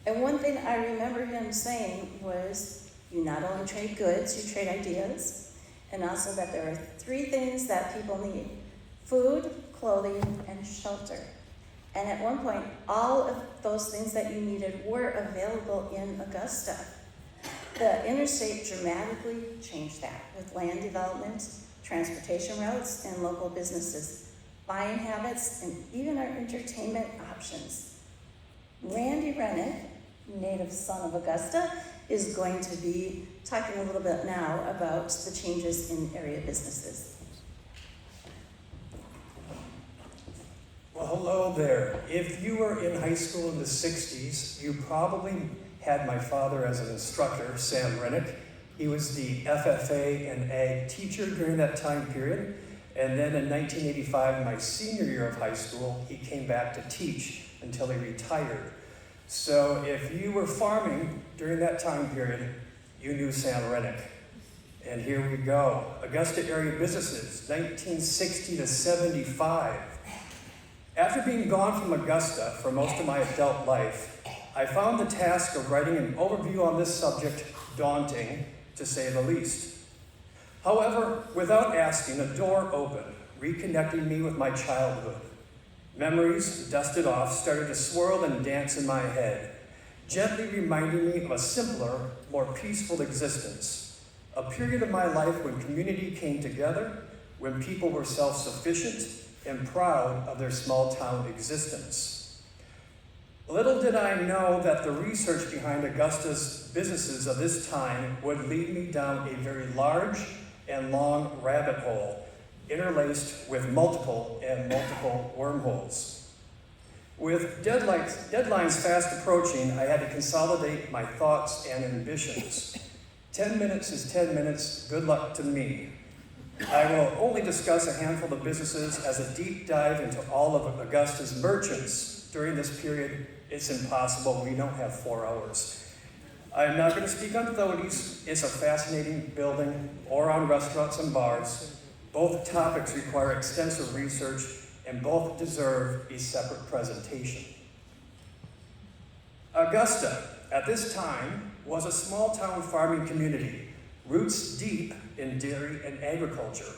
And one thing I remember him saying was, you not only trade goods, you trade ideas, and also that there are 3 things that people need: food, clothing, and shelter. And at one point, all of those things that you needed were available in Augusta. The interstate dramatically changed that with land development, transportation routes, and local businesses, buying habits, and even our entertainment options. Randy Rineck, native son of Augusta, is going to be talking a little bit now about the changes in area businesses. Well, hello there. If you were in high school in the 60s, you probably had my father as an instructor, Sam Rineck. He was the FFA and Ag teacher during that time period. And then in 1985, my senior year of high school, he came back to teach until he retired. So if you were farming during that time period, you knew Sam Rineck. And here we go. Augusta area businesses, 1960 to 75. After being gone from Augusta for most of my adult life, I found the task of writing an overview on this subject daunting, to say the least. However, without asking, a door opened, reconnecting me with my childhood. Memories, dusted off, started to swirl and dance in my head, gently reminding me of a simpler, more peaceful existence. A period of my life when community came together, when people were self-sufficient and proud of their small-town existence. Little did I know that the research behind Augusta's businesses of this time would lead me down a very large and long rabbit hole, interlaced with multiple wormholes. With deadlines fast approaching, I had to consolidate my thoughts and ambitions. 10 minutes is 10 minutes, good luck to me. I will only discuss a handful of businesses as a deep dive into all of Augusta's merchants. During this period, it's impossible, we don't have 4 hours. I'm not going to speak on Thodey's, it's a fascinating building, or on restaurants and bars. Both topics require extensive research, and both deserve a separate presentation. Augusta, at this time, was a small-town farming community, roots deep in dairy and agriculture.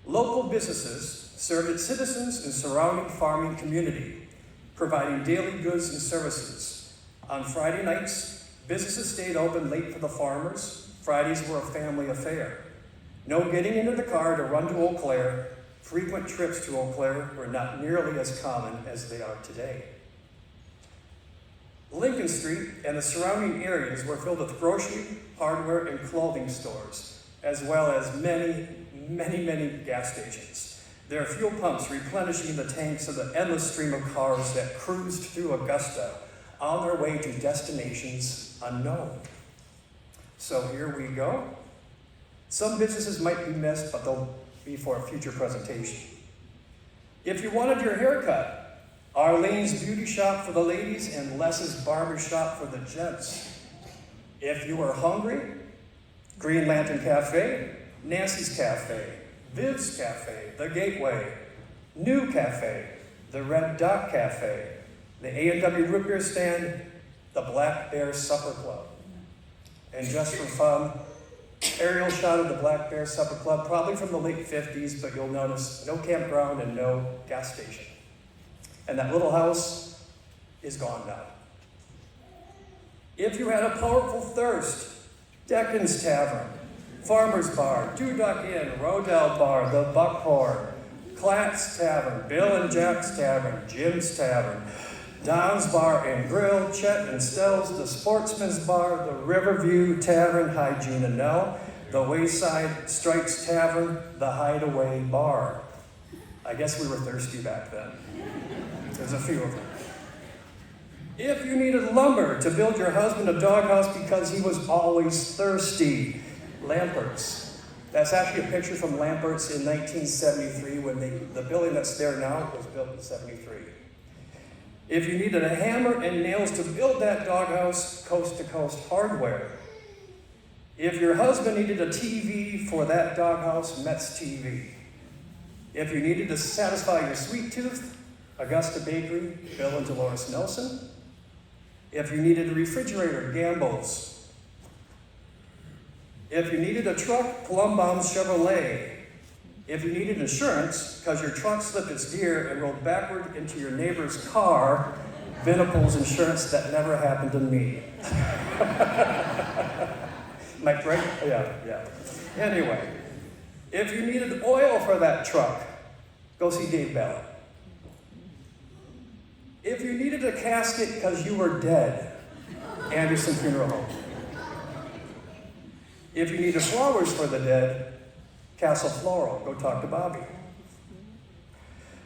Local businesses served its citizens and surrounding farming community, providing daily goods and services. On Friday nights, businesses stayed open late for the farmers. Fridays were a family affair. No getting into the car to run to Eau Claire. Frequent trips to Eau Claire were not nearly as common as they are today. Lincoln Street and the surrounding areas were filled with grocery, hardware, and clothing stores, as well as many gas stations. There are fuel pumps replenishing the tanks of the endless stream of cars that cruised through Augusta on their way to destinations unknown. So here we go. Some businesses might be missed, but they'll be for a future presentation. If you wanted your haircut, Arlene's Beauty Shop for the ladies and Les's Barber Shop for the gents. If you were hungry, Green Lantern Cafe, Nancy's Cafe, Viv's Cafe, The Gateway, New Cafe, the Red Dot Cafe, the A&W Root Beer Stand, the Black Bear Supper Club. And just for fun, aerial shot of the Black Bear Supper Club, probably from the late 50s, but you'll notice no campground and no gas station. And that little house is gone now. If you had a powerful thirst, Deccan's Tavern, Farmer's Bar, Duduk Inn, Rodell Bar, The Buckhorn, Clatt's Tavern, Bill and Jack's Tavern, Jim's Tavern, Don's Bar and Grill, Chet and Stell's, The Sportsman's Bar, The Riverview Tavern, Hygiene and Nell, The Wayside Strikes Tavern, The Hideaway Bar. I guess we were thirsty back then. There's a few of them. If you needed lumber to build your husband a doghouse because he was always thirsty, Lampert's. That's actually a picture from Lampert's in 1973 when the building that's there now was built in 73. If you needed a hammer and nails to build that doghouse, Coast to Coast Hardware. If your husband needed a TV for that doghouse, Met's TV. If you needed to satisfy your sweet tooth, Augusta Bakery, Bill and Dolores Nelson. If you needed a refrigerator, Gamble's. If you needed a truck, Plumbaum's Chevrolet. If you needed insurance because your truck slipped its gear and rolled backward into your neighbor's car, Vinniple's Insurance. That never happened to me. Am I correct? Yeah. Anyway, if you needed oil for that truck, go see Dave Ballard. If you needed a casket because you were dead, Anderson Funeral Home. If you needed flowers for the dead, Castle Floral, go talk to Bobby.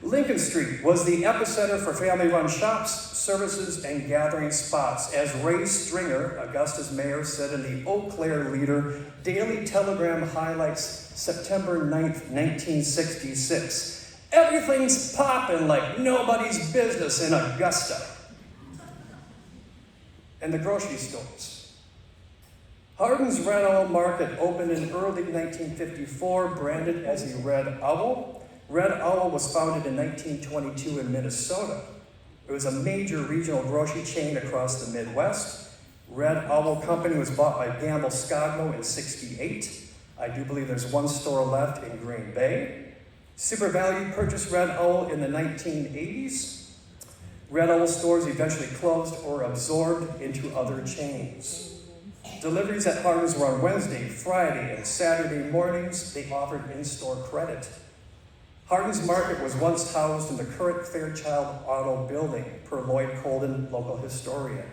Lincoln Street was the epicenter for family-run shops, services, and gathering spots, as Ray Stringer, Augusta's mayor, said in the Eau Claire Leader, Daily Telegram highlights September 9th, 1966. Everything's popping like nobody's business in Augusta. And the grocery stores. Hardin's Red Owl Market opened in early 1954, branded as the Red Owl. Red Owl was founded in 1922 in Minnesota. It was a major regional grocery chain across the Midwest. Red Owl Company was bought by Gamble Scogno in '68. I do believe there's one store left in Green Bay. Super Value purchased Red Owl in the 1980s. Red Owl stores eventually closed or absorbed into other chains. Deliveries at Hardin's were on Wednesday, Friday, and Saturday mornings. They offered in-store credit. Hardin's Market was once housed in the current Fairchild Auto building, per Lloyd Colden, local historian.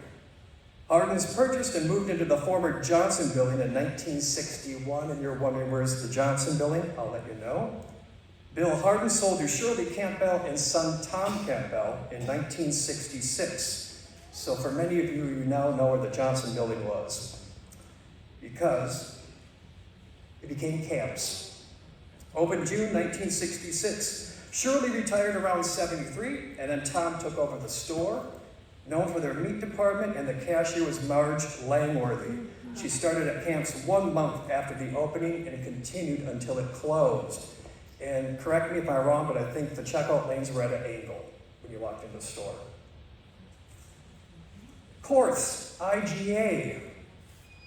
Hardin's purchased and moved into the former Johnson building in 1961, and you're wondering where's the Johnson building? I'll let you know. Bill Hardin sold to Shirley Campbell and son Tom Campbell in 1966. So for many of you, you now know where the Johnson building was, because it became Camps. Opened June 1966. Shirley retired around 73, and then Tom took over the store. Known for their meat department, and the cashier was Marge Langworthy. She started at Camps 1 month after the opening and continued until it closed. And correct me if I'm wrong, but I think the checkout lanes were at an angle when you walked into the store. Korth's, IGA.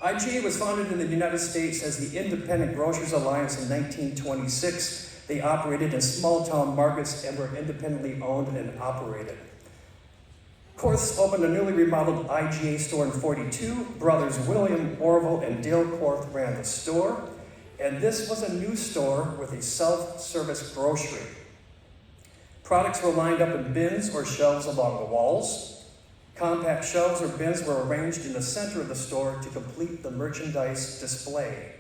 IGA was founded in the United States as the Independent Grocers Alliance in 1926. They operated in small-town markets and were independently owned and operated. Korth's opened a newly remodeled IGA store in '42. Brothers William Orville and Dale Korth ran the store. And this was a new store with a self-service grocery. Products were lined up in bins or shelves along the walls. Compact shelves or bins were arranged in the center of the store to complete the merchandise display.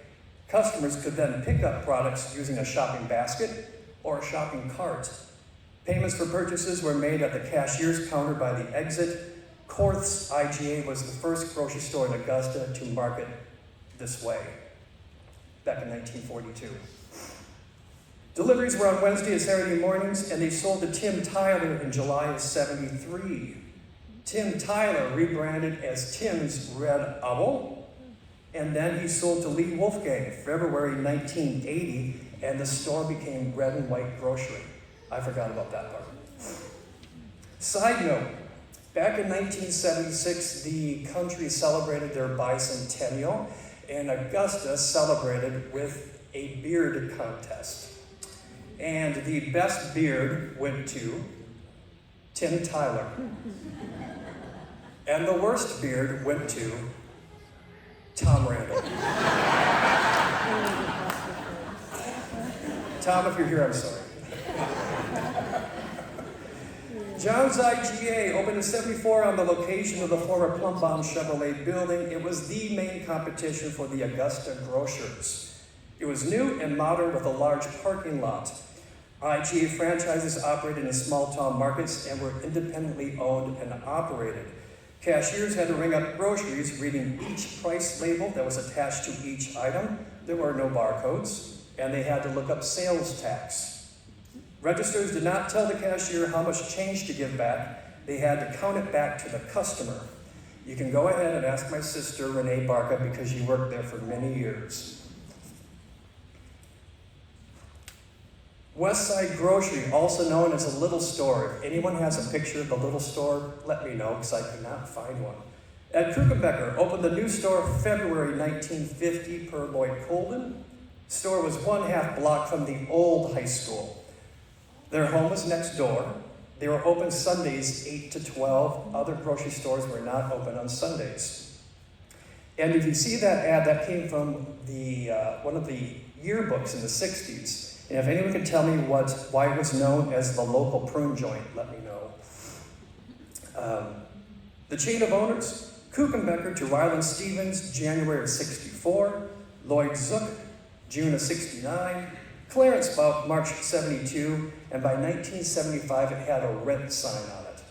Customers could then pick up products using a shopping basket or a shopping cart. Payments for purchases were made at the cashier's counter by the exit. Korth's IGA was the first grocery store in Augusta to market this way, back in 1942. Deliveries were on Wednesday and Saturday mornings, and they sold to Tim Tyler in July of '73. Tim Tyler rebranded as Tim's Red Owl, and then he sold to Lee Wolfgang February 1980, and the store became Red and White Grocery. I forgot about that part. Side note, back in 1976, the country celebrated their bicentennial, and Augusta celebrated with a beard contest. And the best beard went to Tim Tyler. And the worst beard went to Tom Randall. Tom, if you're here, I'm sorry. John's IGA opened in '74 on the location of the former Plumbaum Chevrolet building. It was the main competition for the Augusta grocers. It was new and modern with a large parking lot. IGA franchises operated in small-town markets and were independently owned and operated. Cashiers had to ring up groceries, reading each price label that was attached to each item. There were no barcodes, and they had to look up sales tax. Registers did not tell the cashier how much change to give back. They had to count it back to the customer. You can go ahead and ask my sister, Renee Barca, because she worked there for many years. West Side Grocery, also known as a little store. If anyone has a picture of the little store, let me know, because I could not find one. Ed Krukenbecker opened the new store February 1950 per Lloyd Colden. The store was 1/2 block from the old high school. Their home was next door. They were open Sundays 8 to 12. Other grocery stores were not open on Sundays. And if you see that ad, that came from the one of the yearbooks in the 60s. And if anyone can tell me why it was known as the local prune joint, let me know. The chain of owners, Kuchenbecker to Ryland Stevens, January of 64, Lloyd Zook, June of 69, Clarence Buck, March 72, and by 1975 it had a rent sign on it.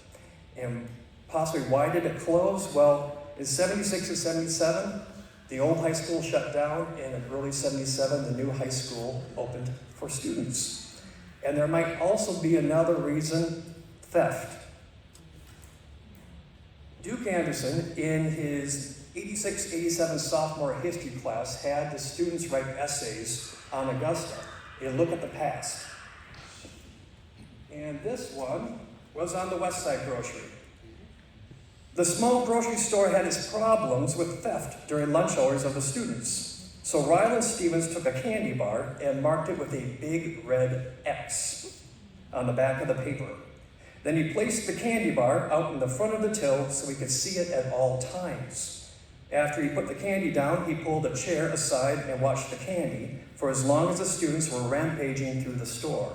And possibly why did it close? Well, in 76 or 77, the old high school shut down, and in early 77, the new high school opened for students. And there might also be another reason, theft. Duke Anderson, in his 86-87 sophomore history class, had the students write essays on Augusta. They look at the past. And this one was on the West Side Grocery. The small grocery store had its problems with theft during lunch hours of the students. So Ryland Stevens took a candy bar and marked it with a big red X on the back of the paper. Then he placed the candy bar out in the front of the till so we could see it at all times. After he put the candy down, he pulled a chair aside and watched the candy for as long as the students were rampaging through the store.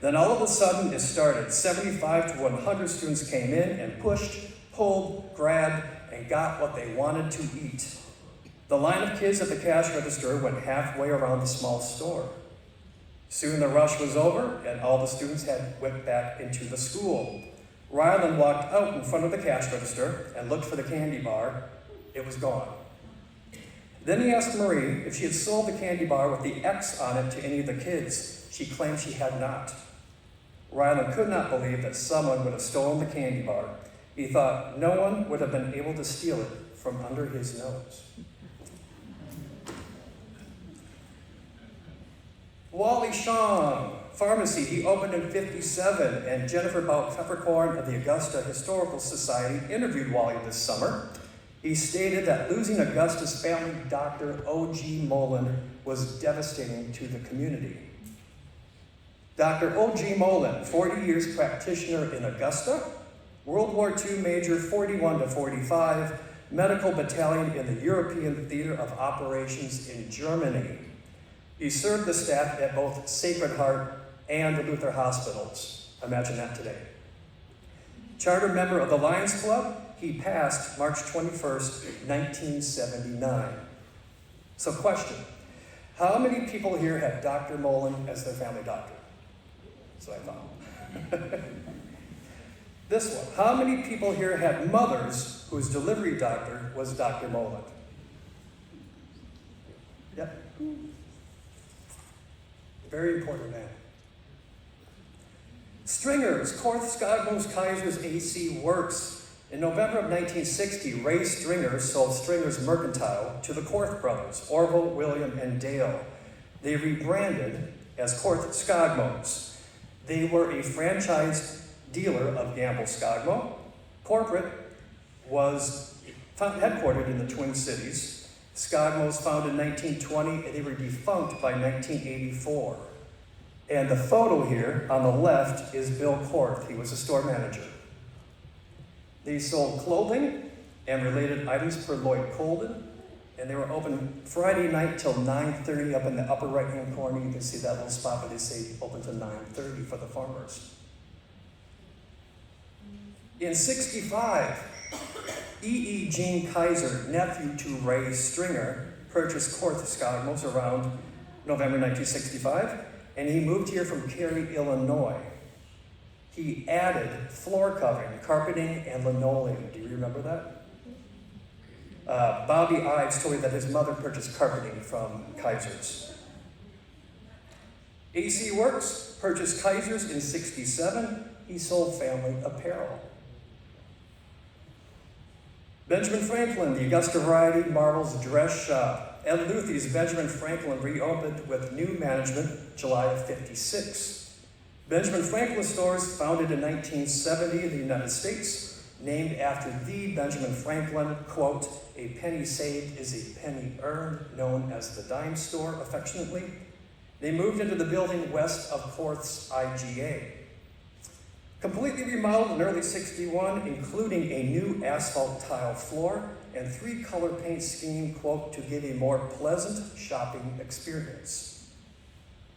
Then all of a sudden it started. 75 to 100 students came in and pushed, pulled, grabbed, and got what they wanted to eat. The line of kids at the cash register went halfway around the small store. Soon the rush was over, and all the students went back into the school. Ryland walked out in front of the cash register and looked for the candy bar. It was gone. Then he asked Marie if she had sold the candy bar with the X on it to any of the kids. She claimed she had not. Ryland could not believe that someone would have stolen the candy bar. He thought no one would have been able to steal it from under his nose. Wally Shawn, pharmacy, he opened in 57, and Jennifer Bout Peppercorn of the Augusta Historical Society interviewed Wally this summer. He stated that losing Augusta's family doctor, O.G. Mullen, was devastating to the community. Dr. O.G. Mullen, 40 years practitioner in Augusta, World War II Major 41 to 45, medical battalion in the European Theater of Operations in Germany. He served the staff at both Sacred Heart and the Luther hospitals. Imagine that today. Charter member of the Lions Club, he passed March 21st, 1979. So question, how many people here had Dr. Mullen as their family doctor? That's what I thought. This one, how many people here had mothers whose delivery doctor was Dr. Mullen? Yep. Very important man. Stringers, Korth Skogmos Kaiser's AC Works. In November of 1960, Ray Stringer sold Stringer's Mercantile to the Korth brothers, Orville, William, and Dale. They rebranded as Korth Skogmos. They were a franchise dealer of Gamble Skogmo. Corporate was headquartered in the Twin Cities. Skogmos founded in 1920, and they were defunct by 1984. And the photo here on the left is Bill Korth. He was a store manager. They sold clothing and related items per Lloyd Colden, and they were open Friday night till 9:30 up in the upper right-hand corner. You can see that little spot where they say open to 9:30 for the farmers. In 65, E.E. Gene Kaiser, nephew to Ray Stringer, purchased Korth Skogmos around November 1965, and he moved here from Cary, Illinois. He added floor covering, carpeting, and linoleum. Do you remember that? Bobby Ives told me that his mother purchased carpeting from Kaiser's. AC Works purchased Kaiser's in 67. He sold family apparel. Benjamin Franklin, the Augusta Variety Marvel's dress shop. Ed Luthie's Benjamin Franklin reopened with new management July of 56. Benjamin Franklin stores, founded in 1970 in the United States. named after the Benjamin Franklin, quote, "A penny saved is a penny earned," known as the dime store affectionately. They moved into the building west of Porth's IGA. Completely remodeled in early '61, including a new asphalt tile floor and 3-color paint scheme, quote, "to give a more pleasant shopping experience."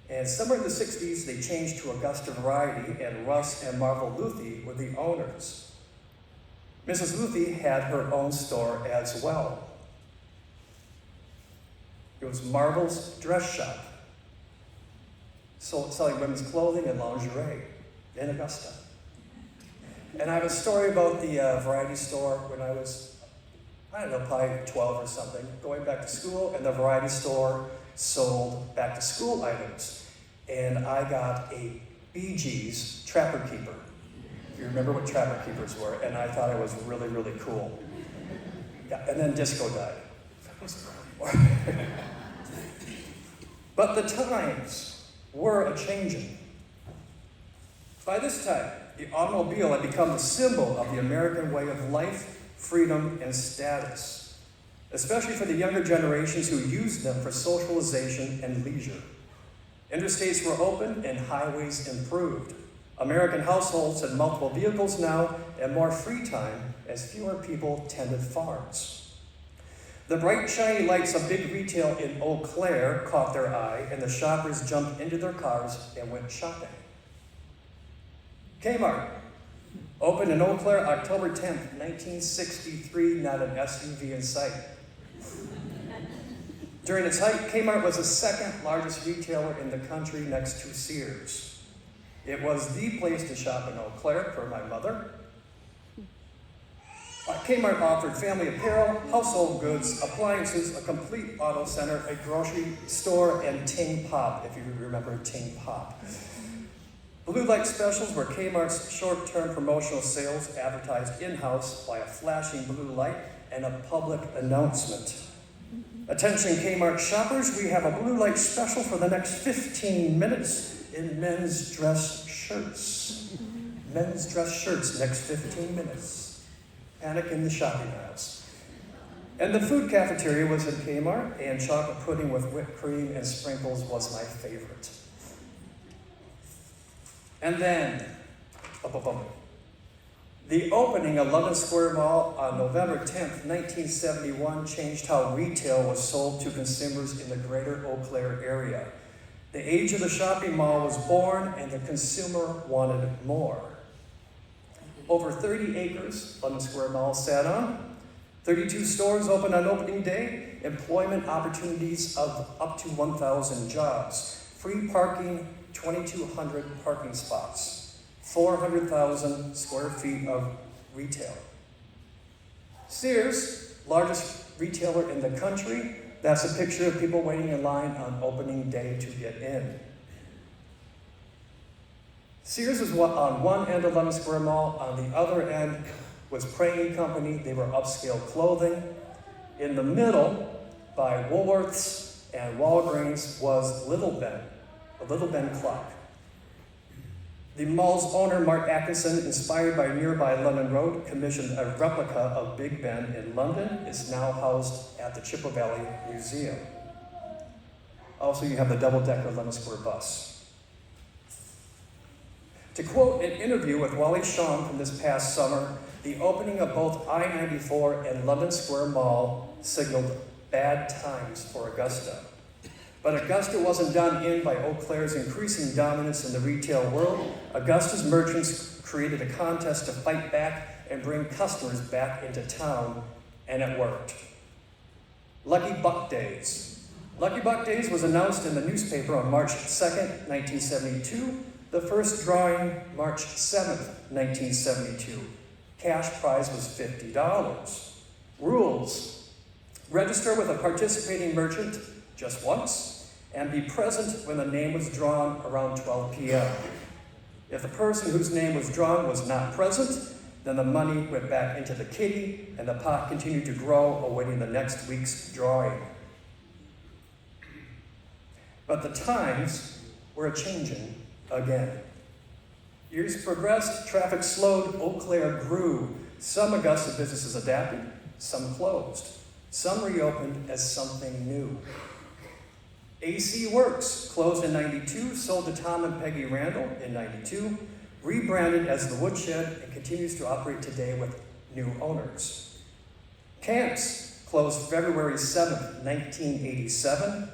And somewhere in the '60s, they changed to Augusta Variety, and Russ and Marvel Luthi were the owners. Mrs. Luthi had her own store as well. It was Marvel's Dress Shop, selling women's clothing and lingerie in Augusta. And I have a story about the variety store when I was, I don't know, probably 12 or something, going back to school, and the variety store sold back to school items. And I got a Bee Gees Trapper Keeper. If you remember what Trapper Keepers were, and I thought it was really, really cool. Yeah, and then disco died. That was early. But the times were a-changin'. By this time, the automobile had become the symbol of the American way of life, freedom, and status, especially for the younger generations who used them for socialization and leisure. Interstates were open and highways improved. American households had multiple vehicles now and more free time as fewer people tended farms. The bright, shiny lights of big retail in Eau Claire caught their eye, and the shoppers jumped into their cars and went shopping. Kmart opened in Eau Claire October 10th, 1963, not an SUV in sight. During its height, Kmart was the second largest retailer in the country next to Sears. It was the place to shop in Eau Claire, per my mother. Kmart offered family apparel, household goods, appliances, a complete auto center, a grocery store, and Ting Pop, if you remember Ting Pop. Blue light specials were Kmart's short-term promotional sales advertised in-house by a flashing blue light and a public announcement. Attention Kmart shoppers, we have a blue light special for the next 15 minutes in men's dress shirts. Men's dress shirts, next 15 minutes. Panic in the shopping aisles. And the food cafeteria was in Kmart, and chocolate pudding with whipped cream and sprinkles was my favorite. And then, the opening of London Square Mall on November 10th, 1971 changed how retail was sold to consumers in the greater Eau Claire area. The age of the shopping mall was born, and the consumer wanted more. Over 30 acres, London Square Mall sat on. 32 stores opened on opening day. Employment opportunities of up to 1,000 jobs. Free parking, 2,200 parking spots. 400,000 square feet of retail. Sears, largest retailer in the country. That's a picture of people waiting in line on opening day to get in. Sears was on one end of London Square Mall. On the other end was Praying Company. They were upscale clothing. In the middle, by Woolworths and Walgreens, was Little Ben, the Little Ben clock. The mall's owner, Mark Atkinson, inspired by nearby London Road, commissioned a replica of Big Ben in London. It's now housed at the Chippewa Valley Museum. Also, you have the double-decker London Square bus. To quote an interview with Wally Shawn from this past summer, the opening of both I-94 and London Square Mall signaled bad times for Augusta. But Augusta wasn't done in by Eau Claire's increasing dominance in the retail world. Augusta's merchants created a contest to fight back and bring customers back into town, and it worked. Lucky Buck Days. Lucky Buck Days was announced in the newspaper on March 2nd, 1972. The first drawing, March 7th, 1972. Cash prize was $50. Rules: register with a participating merchant just once, and be present when the name was drawn around 12 p.m. If the person whose name was drawn was not present, then the money went back into the kitty, and the pot continued to grow, awaiting the next week's drawing. But the times were a-changin' again. Years progressed, traffic slowed, Eau Claire grew. Some Augusta businesses adapted, some closed. Some reopened as something new. AC Works closed in 92, sold to Tom and Peggy Randall in 92, rebranded as The Woodshed, and continues to operate today with new owners. Camps closed February 7th, 1987.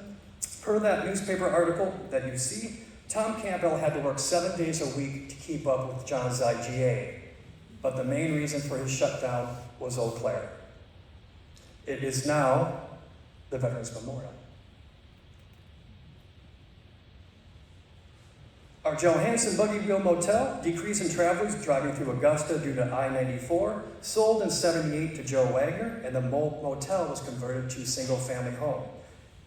Per that newspaper article that you see, Tom Campbell had to work 7 days a week to keep up with John's IGA. But the main reason for his shutdown was Eau Claire. It is now the Veterans Memorial. Our Johansson Buggy Wheel Motel, decrease in travelers driving through Augusta due to I-94, sold in 78 to Joe Wagner, and the motel was converted to a single-family home.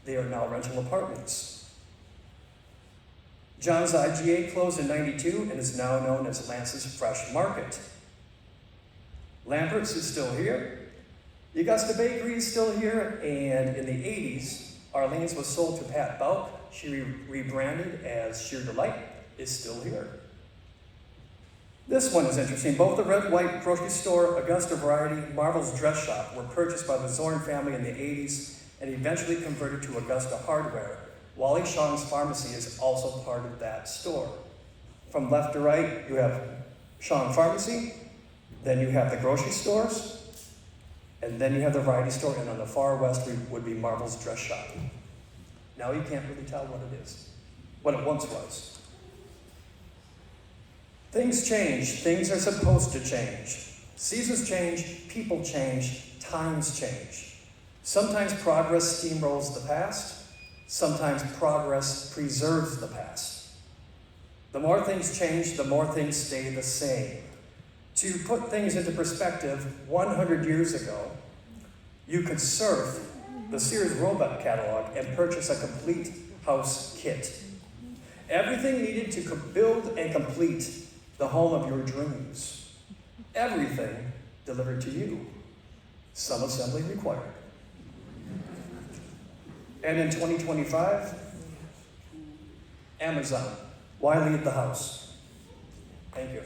They are now rental apartments. John's IGA closed in 92 and is now known as Lance's Fresh Market. Lambert's is still here. The Augusta Bakery is still here, and in the 80s, Arlene's was sold to Pat Bauk. She rebranded as Sheer Delight, is still here. This one is interesting. Both the Red White grocery store, Augusta Variety, Marvel's Dress Shop were purchased by the Zorn family in the 80s and eventually converted to Augusta Hardware. Wally Shawn's Pharmacy is also part of that store. From left to right, you have Shawn Pharmacy, then you have the grocery stores, and then you have the variety store, and on the far west would be Marvel's Dress Shop. Now you can't really tell what it is, what it once was. Things change. Things are supposed to change. Seasons change, people change, times change. Sometimes progress steamrolls the past. Sometimes progress preserves the past. The more things change, the more things stay the same. To put things into perspective, 100 years ago, you could surf the Sears Roebuck catalog and purchase a complete house kit. Everything needed to build and complete the home of your dreams. Everything delivered to you. Some assembly required. And in 2025, Amazon. Why leave the house? Thank you.